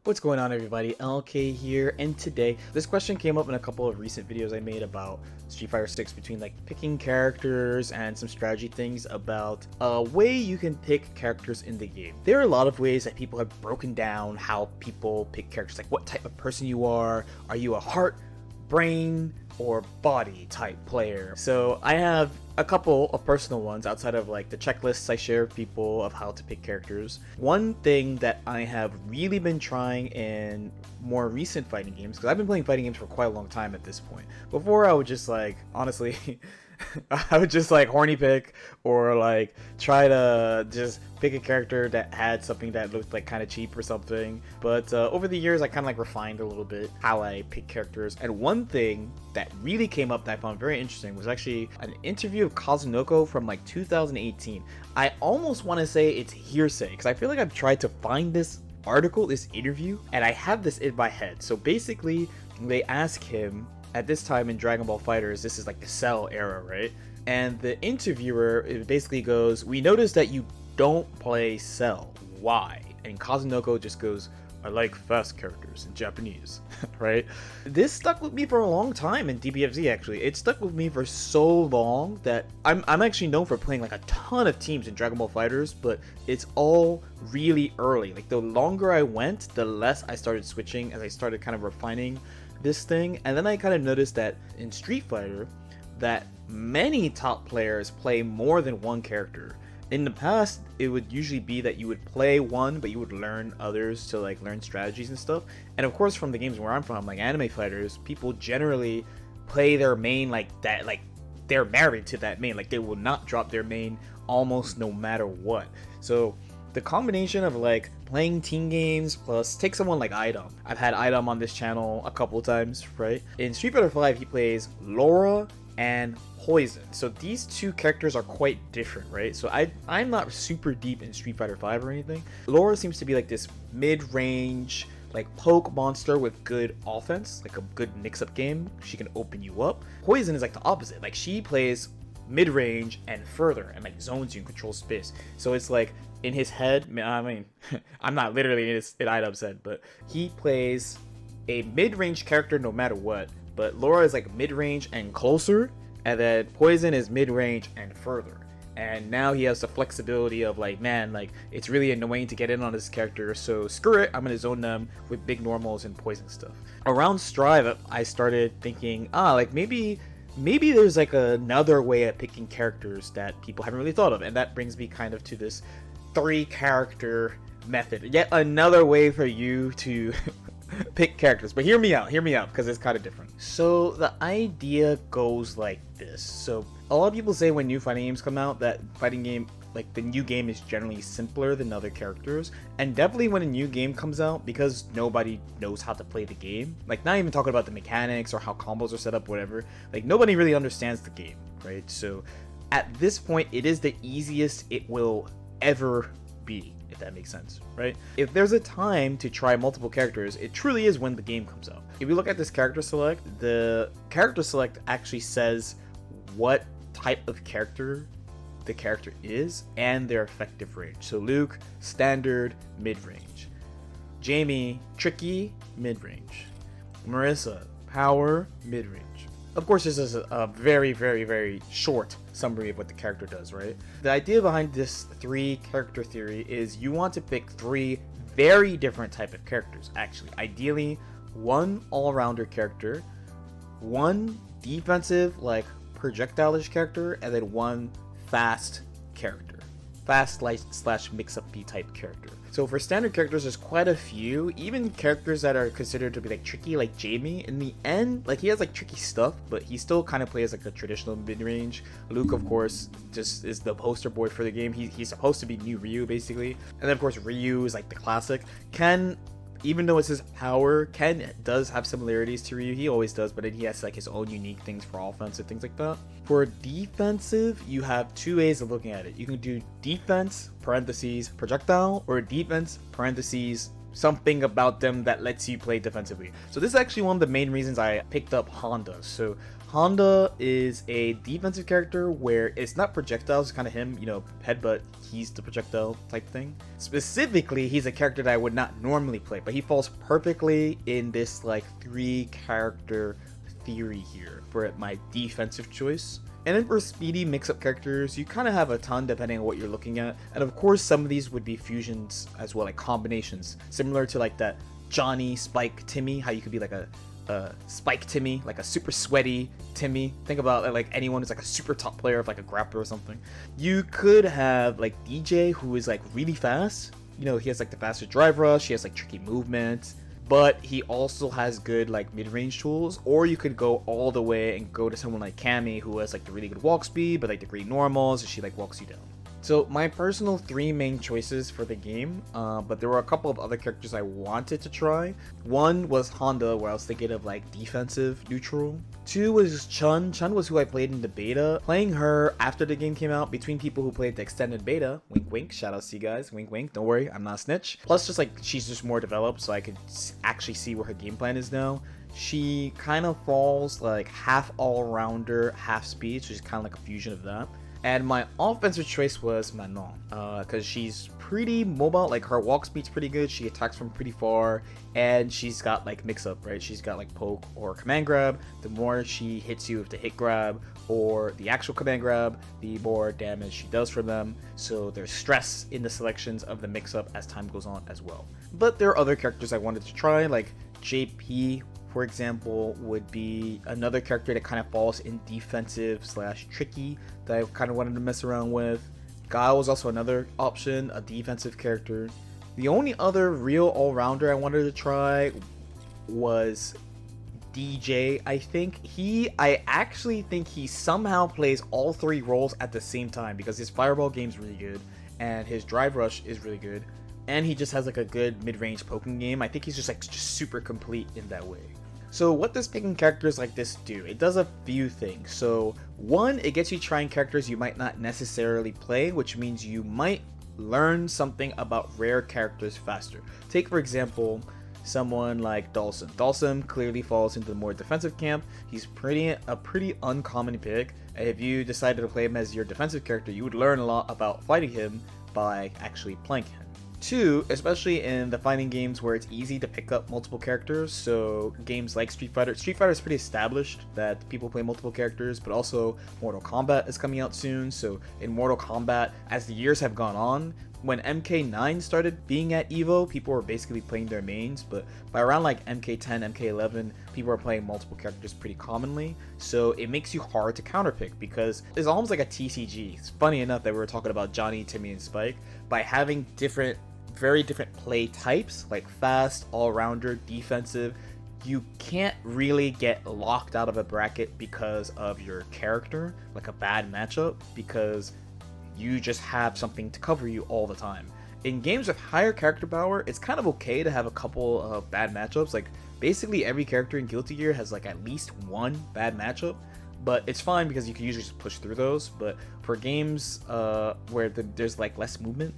What's going on, everybody? LK here, and today this question came up in a couple of recent videos I made about Street Fighter 6 between like picking characters and some strategy things about a way you can pick characters in the game. There are a lot of ways that people have broken down how people pick characters, like what type of person you are. Are you a heart, brain, or body type player? So I have a couple of personal ones outside of like the checklists I share with people of how to pick characters. One thing that I have really been trying in more recent fighting games, because I've been playing fighting games for quite a long time at this point. Before I would just like, honestly, I would just like horny pick or like try to just pick a character that had something that looked like kind of cheap or something. But over the years I kind of like refined a little bit how I pick characters. And one thing that really came up that I found very interesting was actually an interview of Kazunoko from like 2018. I almost want to say it's hearsay because I feel like I've tried to find this article, this interview, and I have this in my head. So basically they ask him, at this time in Dragon Ball FighterZ, this is like the Cell era, right? And the interviewer, it basically goes, "We noticed that you don't play Cell. Why?" And Kazunoko just goes, "I like fast characters in Japanese," right? This stuck with me for a long time in DBFZ, actually. It stuck with me for so long that I'm actually known for playing like a ton of teams in Dragon Ball FighterZ, but it's all really early. Like the longer I went, the less I started switching as I started kind of refining this thing. And then I kind of noticed that in Street Fighter that many top players play more than one character. In the past, it would usually be that you would play one, but you would learn others to like learn strategies and stuff. And of course, from the games where I'm from, like anime fighters, people generally play their main like that, like they're married to that main, like they will not drop their main almost no matter what. So the combination of like playing team games plus take someone like Idom. I've had Idom on this channel a couple times, right? In Street Fighter 5, he plays Laura and Poison. So these two characters are quite different, right? So I'm not super deep in Street Fighter 5 or anything. Laura seems to be like this mid-range, like poke monster with good offense, like a good mix-up game. She can open you up. Poison is like the opposite. Like she plays mid-range and further and like zones you and control space. So it's like in his head, I mean, I'm not literally in Idom's head, but he plays a mid-range character no matter what. But Laura is like mid-range and closer, and then Poison is mid-range and further. And now he has the flexibility of like, man, like it's really annoying to get in on this character, so screw it, I'm gonna zone them with big normals and poison stuff. Around Strive, I started thinking, like maybe there's like another way of picking characters that people haven't really thought of, and that brings me kind of to this 3-character method. Yet another way for you to pick characters. But hear me out because it's kind of different. So the idea goes like this. So a lot of people say when new fighting games come out that fighting game, like the new game is generally simpler than other characters. And definitely when a new game comes out, because nobody knows how to play the game, like not even talking about the mechanics or how combos are set up, whatever, like nobody really understands the game, right? So at this point, it is the easiest it will ever be, if that makes sense, right? If there's a time to try multiple characters, it truly is when the game comes out. If you look at this character select, the character select actually says what type of character the character is and their effective range. So Luke, standard, mid-range. Jamie, tricky, mid-range. Marissa, power, mid-range. Of course, this is a very, very, very short summary of what the character does, right? The idea behind this 3-character theory is you want to pick 3 very different type of characters, actually. Ideally, 1 all-rounder character, 1 defensive, like projectile-ish character, and then 1 fast character. Fast slash mix-up B type character. So for standard characters, there's quite a few, even characters that are considered to be like tricky, like Jamie. In the end, like he has like tricky stuff, but he still kind of plays like a traditional mid-range. Luke, of course, just is the poster boy for the game. He's supposed to be new Ryu, basically. And then of course Ryu is like the classic. Ken, even though it's his power, Ken does have similarities to Ryu. He always does, but then he has like his own unique things for offense and things like that. For defensive, you have 2 ways of looking at it. You can do defense, parentheses, projectile, or defense, parentheses, something about them that lets you play defensively. So this is actually one of the main reasons I picked up Honda. So Honda is a defensive character where it's not projectiles, it's kind of him, you know, headbutt, he's the projectile type thing. Specifically, he's a character that I would not normally play, but he falls perfectly in this like 3 character theory here for my defensive choice. And then for speedy mix-up characters, you kind of have a ton depending on what you're looking at. And of course, some of these would be fusions as well, like combinations. Similar to like that Johnny, Spike, Timmy, how you could be like a Spike Timmy, like a super sweaty Timmy. Think about like anyone who's like a super top player of like a grappler or something. You could have like DJ, who is like really fast. You know, he has like the faster drive rush, he has like tricky movement, but he also has good like mid-range tools. Or you could go all the way and go to someone like Cammy, who has like the really good walk speed but like the great normals, and she like walks you down. So my personal 3 main choices for the game, but there were a couple of other characters I wanted to try. One was Honda, where I was thinking of like defensive neutral. 2 was Chun. Chun was who I played in the beta. Playing her after the game came out between people who played the extended beta. Wink wink, shout out to you guys, wink wink, don't worry, I'm not a snitch. Plus just like she's just more developed, so I could actually see where her game plan is now. She kind of falls like half all-rounder, half speed, so she's kind of like a fusion of that. And my offensive choice was Manon, because she's pretty mobile, like her walk speed's pretty good, she attacks from pretty far, and she's got like mix-up, right? She's got like poke or command grab. The more she hits you with the hit grab or the actual command grab, the more damage she does for them. So there's stress in the selections of the mix-up as time goes on as well. But there are other characters I wanted to try, like JP, for example, would be another character that kind of falls in defensive / tricky that I kind of wanted to mess around with. Guy was also another option, a defensive character. The only other real all-rounder I wanted to try was DJ. I actually think he somehow plays all 3 roles at the same time, because his fireball game's really good and his drive rush is really good, and he just has like a good mid-range poking game. I think he's just super complete in that way. So what does picking characters like this do? It does a few things. So 1, it gets you trying characters you might not necessarily play, which means you might learn something about rare characters faster. Take for example someone like Dhalsim. Dhalsim clearly falls into the more defensive camp. He's a pretty uncommon pick. If you decided to play him as your defensive character, you would learn a lot about fighting him by actually playing him. 2, especially in the fighting games where it's easy to pick up multiple characters, so games like Street Fighter. Street Fighter is pretty established that people play multiple characters, but also Mortal Kombat is coming out soon. So in Mortal Kombat, as the years have gone on, when MK9 started being at EVO, people were basically playing their mains, but by around like MK10, MK11, people are playing multiple characters pretty commonly, so it makes you hard to counterpick, because it's almost like a TCG. It's funny enough that we were talking about Johnny, Timmy, and Spike. By having very different play types, like fast, all-rounder, defensive, you can't really get locked out of a bracket because of your character, like a bad matchup, because you just have something to cover you all the time. In games with higher character power, it's kind of okay to have a couple of bad matchups. Like basically every character in Guilty Gear has like at least one bad matchup, but it's fine because you can usually just push through those. But for games where there's like less movement,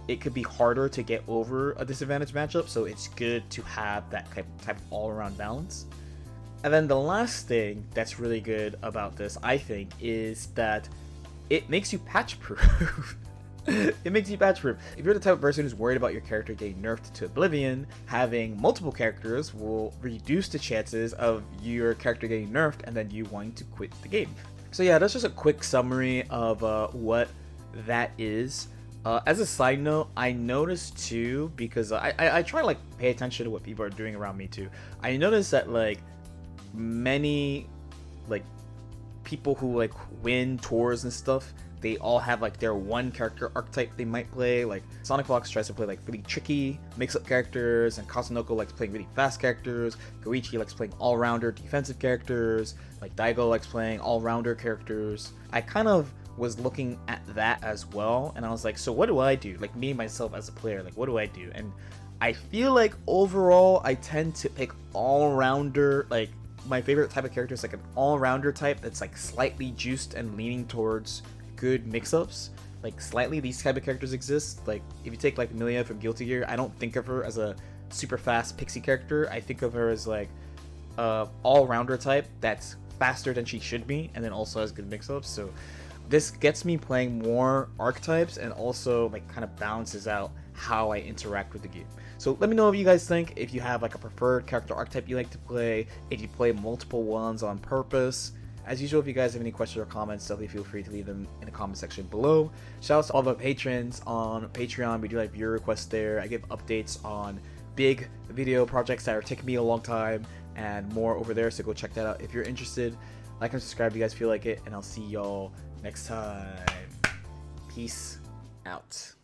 it could be harder to get over a disadvantaged matchup, so it's good to have that type of all-around balance. And then the last thing that's really good about this, I think, is that it makes you patch-proof. It makes you patch-proof. If you're the type of person who's worried about your character getting nerfed to oblivion, having multiple characters will reduce the chances of your character getting nerfed and then you wanting to quit the game. So yeah, that's just a quick summary of what that is. As a side note, I noticed too, because I try to like pay attention to what people are doing around me too. I noticed that like many like people who like win tours and stuff, they all have like their one character archetype they might play. Like Sonic Fox tries to play like really tricky mix-up characters, and Kazunoko likes playing really fast characters. Goichi likes playing all-rounder defensive characters. Like Daigo likes playing all-rounder characters. I kind of was looking at that as well, and I was like, so what do I do? Like me myself as a player, like what do I do? And I feel like overall I tend to pick all-rounder. Like my favorite type of character is like an all-rounder type that's like slightly juiced and leaning towards good mix-ups. Like slightly these type of characters exist. Like if you take like Milia from Guilty Gear, I don't think of her as a super fast pixie character. I think of her as like all-rounder type that's faster than she should be, and then also has good mix-ups. So this gets me playing more archetypes and also like kind of balances out how I interact with the game. So let me know what you guys think, if you have like a preferred character archetype you like to play, if you play multiple ones on purpose. As usual, if you guys have any questions or comments, definitely feel free to leave them in the comment section below. Shout out to all the patrons on Patreon. We do like viewer requests there. I give updates on big video projects that are taking me a long time and more over there, so go check that out if you're interested. Like and subscribe if you guys feel like it, and I'll see y'all next time. Peace out.